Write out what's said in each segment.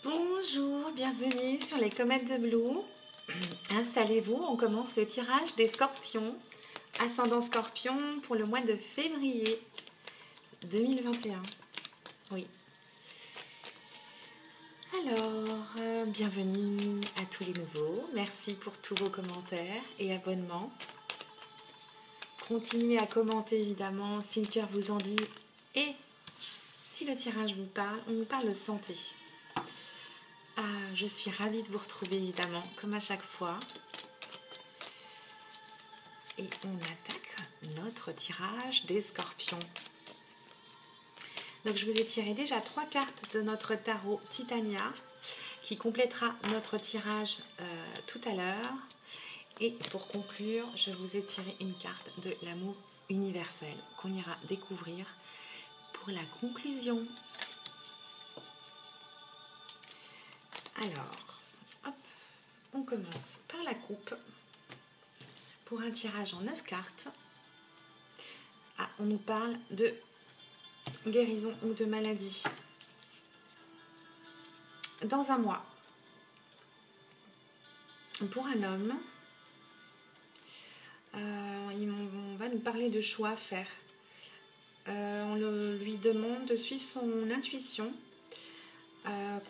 Bonjour, bienvenue sur les comètes de Blue. Installez-vous, on commence le tirage des scorpions, ascendant scorpion pour le mois de février 2021. Oui. Alors, bienvenue à tous les nouveaux. Merci pour tous vos commentaires et abonnements. Continuez à commenter évidemment si le cœur vous en dit et si le tirage vous parle, on nous parle de santé. Je suis ravie de vous retrouver évidemment, comme à chaque fois. Et on attaque notre tirage des scorpions. Donc je vous ai tiré déjà 3 cartes de notre tarot Titania, qui complétera notre tirage tout à l'heure. Et pour conclure, je vous ai tiré une carte de l'amour universel, qu'on ira découvrir pour la conclusion. Alors, hop, on commence par la coupe pour un tirage en 9 cartes. On nous parle de guérison ou de maladie dans un mois. Pour un homme, on va nous parler de choix à faire. On lui demande de suivre son intuition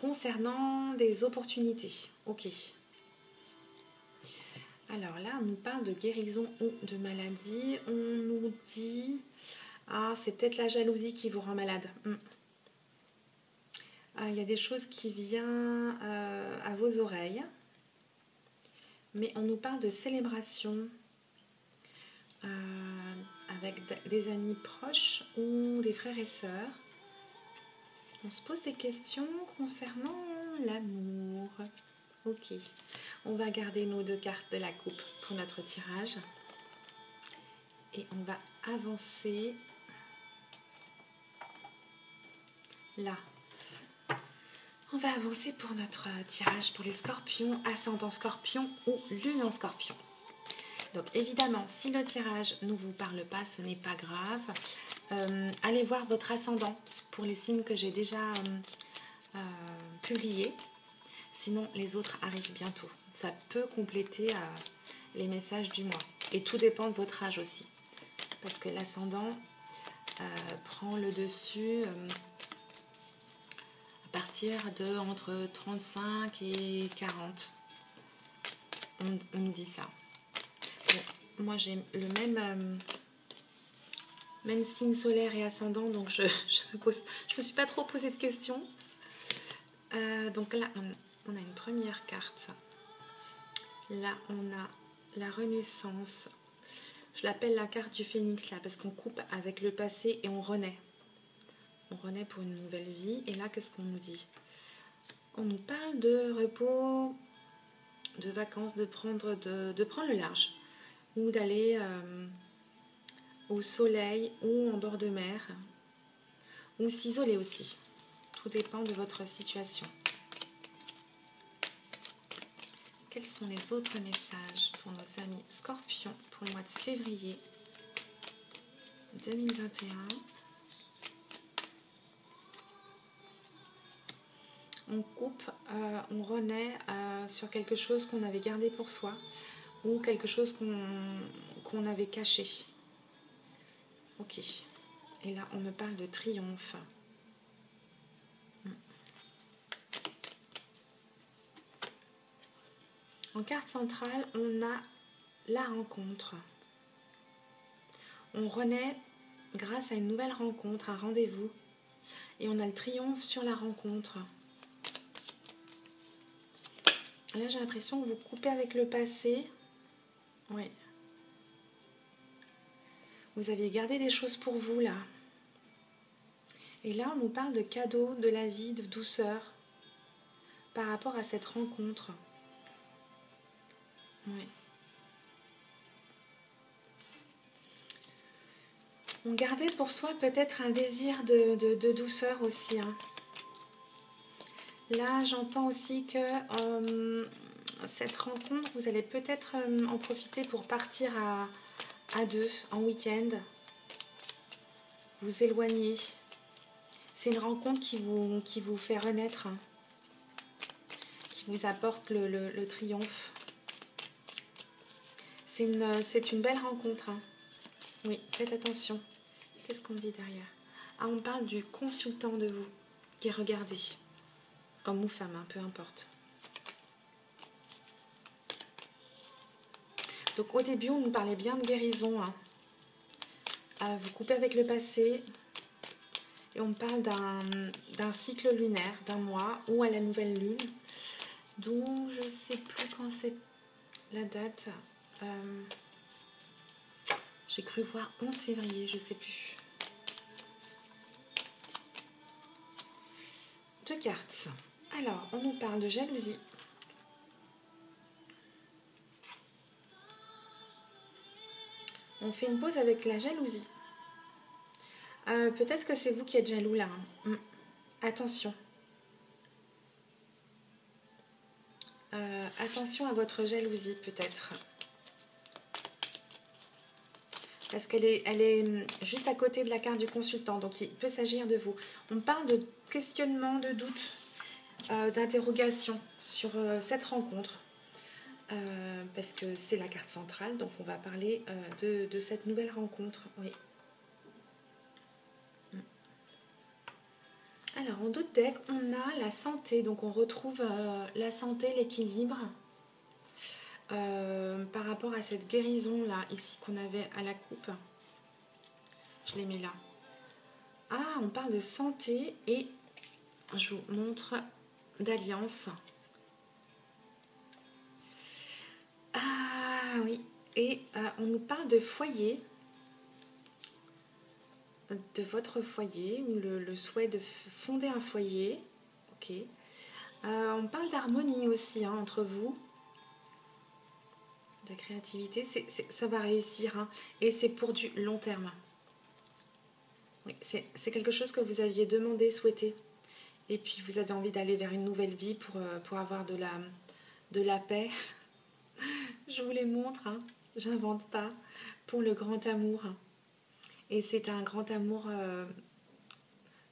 concernant des opportunités. Ok. Alors là, on nous parle de guérison ou de maladie. On nous dit... c'est peut-être la jalousie qui vous rend malade. Il y a des choses qui viennent à vos oreilles. Mais on nous parle de célébration avec des amis proches ou des frères et sœurs. On se pose des questions concernant l'amour. Ok, on va garder nos 2 cartes de la coupe pour notre tirage. Et on va avancer là. On va avancer pour notre tirage pour les scorpions, ascendant scorpion ou lune en scorpion. Donc évidemment, si le tirage ne vous parle pas, ce n'est pas grave. Allez voir votre ascendant pour les signes que j'ai déjà publiés. Sinon, les autres arrivent bientôt. Ça peut compléter les messages du mois. Et tout dépend de votre âge aussi. Parce que l'ascendant prend le dessus à partir de entre 35 et 40. On nous dit ça. Bon, moi, j'ai le même signe solaire et ascendant, donc je me suis pas trop posé de questions. Donc là, on a une première carte. Là, on a la renaissance. Je l'appelle la carte du phénix, là, parce qu'on coupe avec le passé et on renaît. On renaît pour une nouvelle vie. Et là, qu'est-ce qu'on nous dit? On nous parle de repos, de vacances, de prendre le large, ou d'aller au soleil ou en bord de mer, ou s'isoler aussi. Tout dépend de votre situation. Quels sont les autres messages pour nos amis scorpions pour le mois de février 2021? On coupe, on renaît sur quelque chose qu'on avait gardé pour soi ou quelque chose qu'on avait caché. Ok. Et là, on me parle de triomphe. En carte centrale, on a la rencontre. On renaît grâce à une nouvelle rencontre, un rendez-vous. Et on a le triomphe sur la rencontre. Là, j'ai l'impression que vous coupez avec le passé. Oui. Vous aviez gardé des choses pour vous, là. Et là, on nous parle de cadeaux, de la vie, de douceur par rapport à cette rencontre. Oui. On gardait pour soi peut-être un désir de douceur aussi. Là, j'entends aussi que cette rencontre, vous allez peut-être en profiter pour partir à 2 en week-end. Vous éloigner. C'est une rencontre qui vous fait renaître. qui vous apporte le triomphe. C'est une belle rencontre. Hein. Oui, faites attention. Qu'est-ce qu'on dit derrière? Ah, on parle du consultant de vous qui est regardé. Homme ou femme, hein, peu importe. Donc au début, on nous parlait bien de guérison. Hein. Vous coupez avec le passé. Et on parle d'un cycle lunaire, d'un mois, ou à la nouvelle lune. D'où je ne sais plus quand c'est la date. J'ai cru voir 11 février, je ne sais plus. 2 cartes. Alors, on nous parle de jalousie. On fait une pause avec la jalousie. Peut-être que c'est vous qui êtes jaloux là. Hein. Attention. Attention à votre jalousie peut-être. Parce qu'elle est juste à côté de la carte du consultant. Donc il peut s'agir de vous. On parle de questionnement, de doute, d'interrogation sur cette rencontre. Parce que c'est la carte centrale. Donc on va parler de cette nouvelle rencontre. Oui. Alors, en d'autres decks, on a la santé. Donc, on retrouve la santé, l'équilibre par rapport à cette guérison-là, ici, qu'on avait à la coupe. Je l'ai mis là. Ah, on parle de santé et je vous montre d'alliance. Ah, oui. Et on nous parle de foyer. De votre foyer ou le souhait de fonder un foyer. Ok. On parle d'harmonie aussi hein, entre vous, de créativité. Ça va réussir hein, et c'est pour du long terme. Oui, c'est quelque chose que vous aviez demandé, souhaité. Et puis vous avez envie d'aller vers une nouvelle vie pour avoir de la paix. Je vous les montre, hein, j'invente pas. Pour le grand amour. Et c'est un grand amour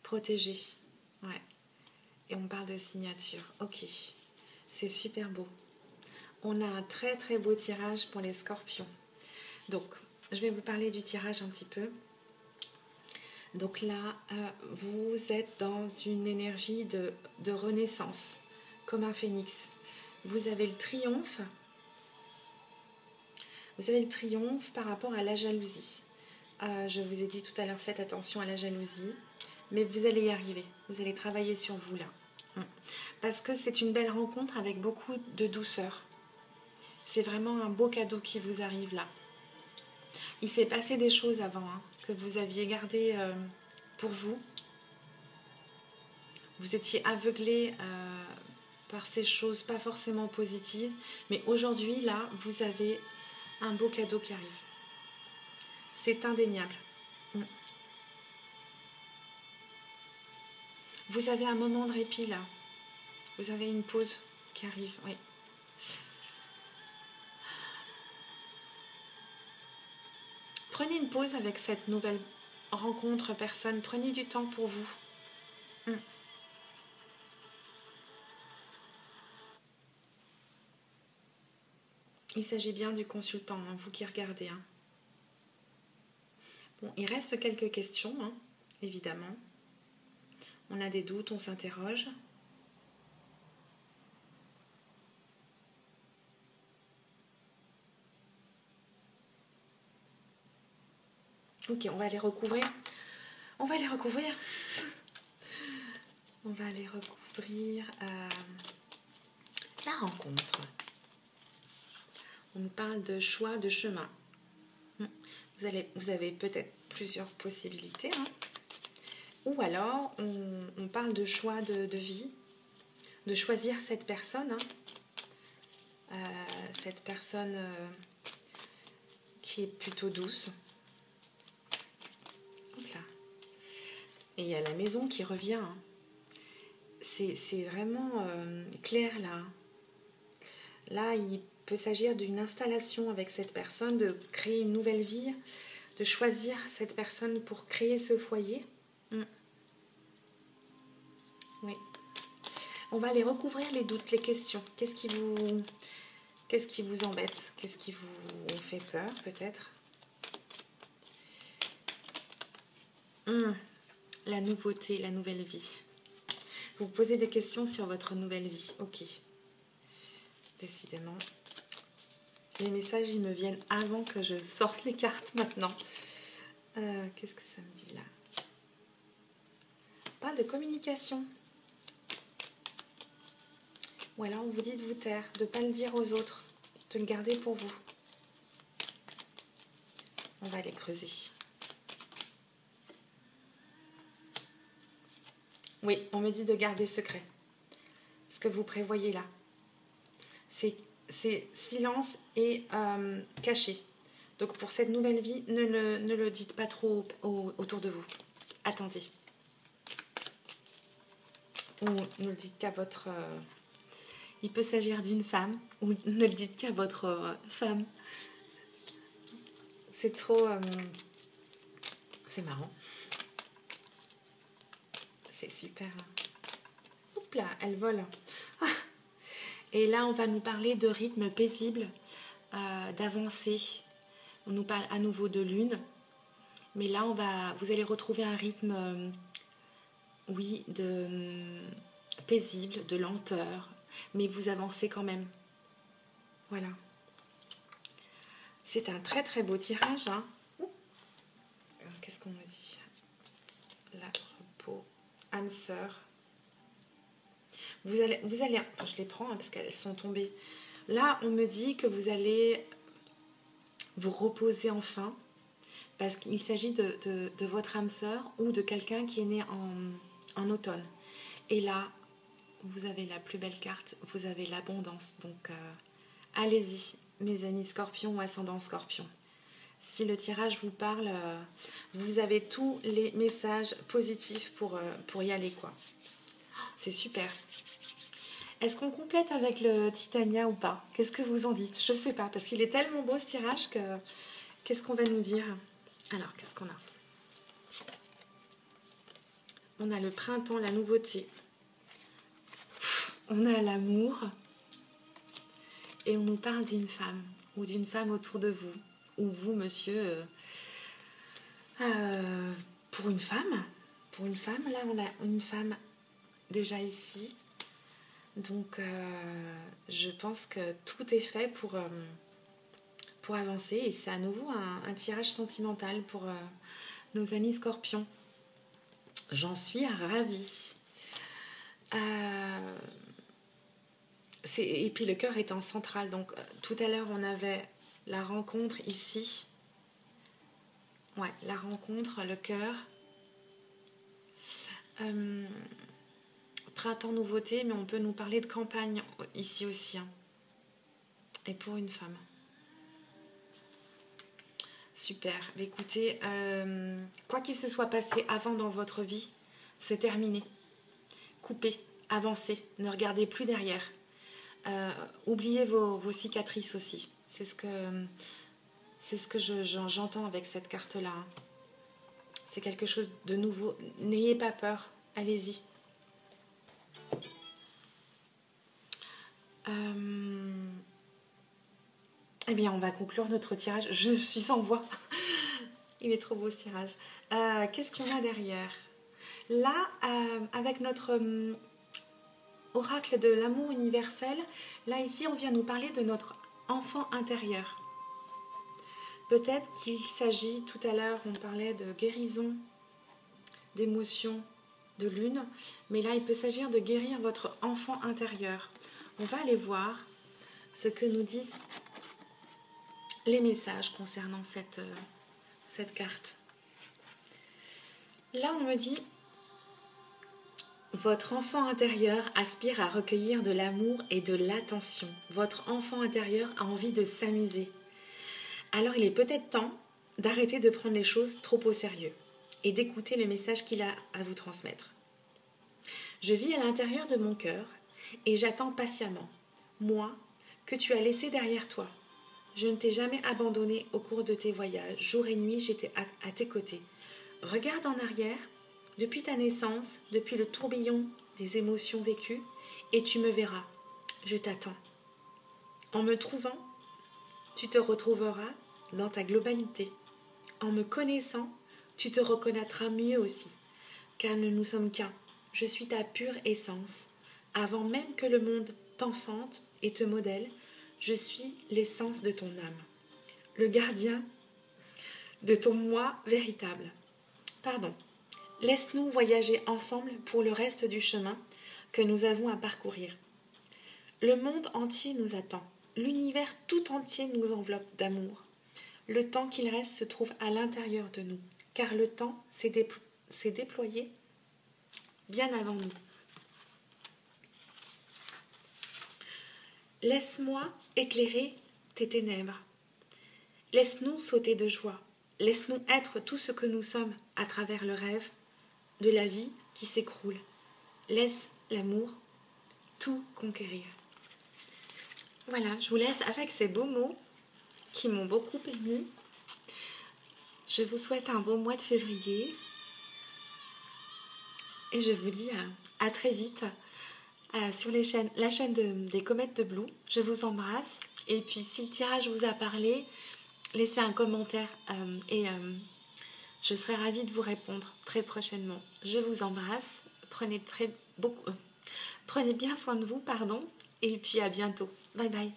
protégé. Ouais. Et on parle de signature. Ok. C'est super beau. On a un très très beau tirage pour les scorpions. Donc, je vais vous parler du tirage un petit peu. Donc là, vous êtes dans une énergie de renaissance, comme un phénix. Vous avez le triomphe. Vous avez le triomphe par rapport à la jalousie. Je vous ai dit tout à l'heure, faites attention à la jalousie, mais vous allez y arriver. Vous allez travailler sur vous là. Parce que c'est une belle rencontre avec beaucoup de douceur. C'est vraiment un beau cadeau qui vous arrive là. Il s'est passé des choses avant, hein, que vous aviez gardé pour vous. Vous étiez aveuglé par ces choses pas forcément positives. Mais aujourd'hui, là, vous avez un beau cadeau qui arrive. C'est indéniable. Vous avez un moment de répit là. Vous avez une pause qui arrive, oui. Prenez une pause avec cette nouvelle rencontre, personne. Prenez du temps pour vous. Il s'agit bien du consultant, hein, vous qui regardez. Hein. Bon, il reste quelques questions, hein, évidemment. On a des doutes, on s'interroge. Ok, on va les recouvrir. On va les recouvrir. On va aller recouvrir la rencontre. On nous parle de choix de chemin. Vous avez peut-être plusieurs possibilités. Hein. Ou alors, on parle de choix de vie, de choisir cette personne. Hein. Cette personne qui est plutôt douce. Hop là. Et il y a la maison qui revient. Hein. C'est vraiment clair là. Là, il peut s'agir d'une installation avec cette personne, de créer une nouvelle vie, de choisir cette personne pour créer ce foyer. Oui. On va aller recouvrir les doutes, les questions. Qu'est-ce qui vous embête? Qu'est-ce qui vous fait peur, peut-être? La nouveauté, la nouvelle vie. Vous posez des questions sur votre nouvelle vie. Ok. Décidément. Les messages, ils me viennent avant que je sorte les cartes maintenant. Qu'est-ce que ça me dit là? On parle de communication. Ou alors on vous dit de vous taire, de ne pas le dire aux autres, de le garder pour vous. On va aller creuser. Oui, on me dit de garder secret. Ce que vous prévoyez là. C'est silence et caché. Donc pour cette nouvelle vie, ne le dites pas trop autour de vous. Attendez. Ou ne le dites qu'à votre... il peut s'agir d'une femme, ou ne le dites qu'à votre femme. C'est trop... c'est marrant. C'est super. Oups là, elle vole. Et là, on va nous parler de rythme paisible, d'avancée. On nous parle à nouveau de lune. Mais là, vous allez retrouver un rythme, oui, paisible, de lenteur. Mais vous avancez quand même. Voilà. C'est un très très beau tirage. Hein. Qu'est-ce qu'on me dit? La repos, âme sœur. Vous allez, enfin, je les prends hein, parce qu'elles sont tombées. Là, on me dit que vous allez vous reposer enfin, parce qu'il s'agit de votre âme sœur ou de quelqu'un qui est né en automne. Et là, vous avez la plus belle carte, vous avez l'abondance. Donc, allez-y, mes amis scorpions ou ascendant scorpion. Si le tirage vous parle, vous avez tous les messages positifs pour y aller, quoi. C'est super. Est-ce qu'on complète avec le Titania ou pas? Qu'est-ce que vous en dites? Je sais pas, parce qu'il est tellement beau ce tirage que... Qu'est-ce qu'on va nous dire? Alors, qu'est-ce qu'on a? On a le printemps, la nouveauté. On a l'amour. Et on nous parle d'une femme, ou d'une femme autour de vous. Ou vous, monsieur, pour une femme. Pour une femme, là, on a une femme déjà ici. Donc, je pense que tout est fait pour avancer. Et c'est à nouveau un tirage sentimental pour nos amis scorpions. J'en suis ravie. Et puis le cœur est en centrale. Donc, tout à l'heure, on avait la rencontre ici. Ouais, la rencontre, le cœur. Printemps, nouveauté, mais on peut nous parler de campagne ici aussi. Hein. Et pour une femme. Super. Écoutez, quoi qu'il se soit passé avant dans votre vie, c'est terminé. Coupez, avancez, ne regardez plus derrière. Oubliez vos cicatrices aussi. C'est ce que j'entends avec cette carte-là. Hein. C'est quelque chose de nouveau. N'ayez pas peur. Allez-y. Eh bien, on va conclure notre tirage. Je suis sans voix. Il est trop beau ce tirage. Qu'est-ce qu'on a derrière? Là, avec notre oracle de l'amour universel, là, ici, on vient nous parler de notre enfant intérieur. Peut-être qu'il s'agit, tout à l'heure, on parlait de guérison, d'émotion, de lune, mais là, il peut s'agir de guérir votre enfant intérieur. On va aller voir ce que nous disent les messages concernant cette carte. Là, on me dit « Votre enfant intérieur aspire à recueillir de l'amour et de l'attention. Votre enfant intérieur a envie de s'amuser. Alors, il est peut-être temps d'arrêter de prendre les choses trop au sérieux et d'écouter le message qu'il a à vous transmettre. Je vis à l'intérieur de mon cœur et j'attends patiemment, moi, que tu as laissé derrière toi. Je ne t'ai jamais abandonné au cours de tes voyages. Jour et nuit, j'étais à tes côtés. Regarde en arrière, depuis ta naissance, depuis le tourbillon des émotions vécues et tu me verras. Je t'attends. En me trouvant, tu te retrouveras dans ta globalité. En me connaissant, tu te reconnaîtras mieux aussi, car nous ne sommes qu'un. Je suis ta pure essence. Avant même que le monde t'enfante et te modèle, je suis l'essence de ton âme, le gardien de ton moi véritable. Pardon. Laisse-nous voyager ensemble pour le reste du chemin que nous avons à parcourir. Le monde entier nous attend. L'univers tout entier nous enveloppe d'amour. Le temps qu'il reste se trouve à l'intérieur de nous, car le temps s'est déployé bien avant nous. Laisse-moi éclairer tes ténèbres. Laisse-nous sauter de joie. Laisse-nous être tout ce que nous sommes à travers le rêve de la vie qui s'écroule. Laisse l'amour tout conquérir. Voilà, je vous laisse avec ces beaux mots qui m'ont beaucoup émue. Je vous souhaite un beau mois de février et je vous dis à très vite sur la chaîne des Comètes de Blue. Je vous embrasse et puis si le tirage vous a parlé, laissez un commentaire et je serai ravie de vous répondre très prochainement. Je vous embrasse, prenez bien soin de vous, et puis à bientôt. Bye bye.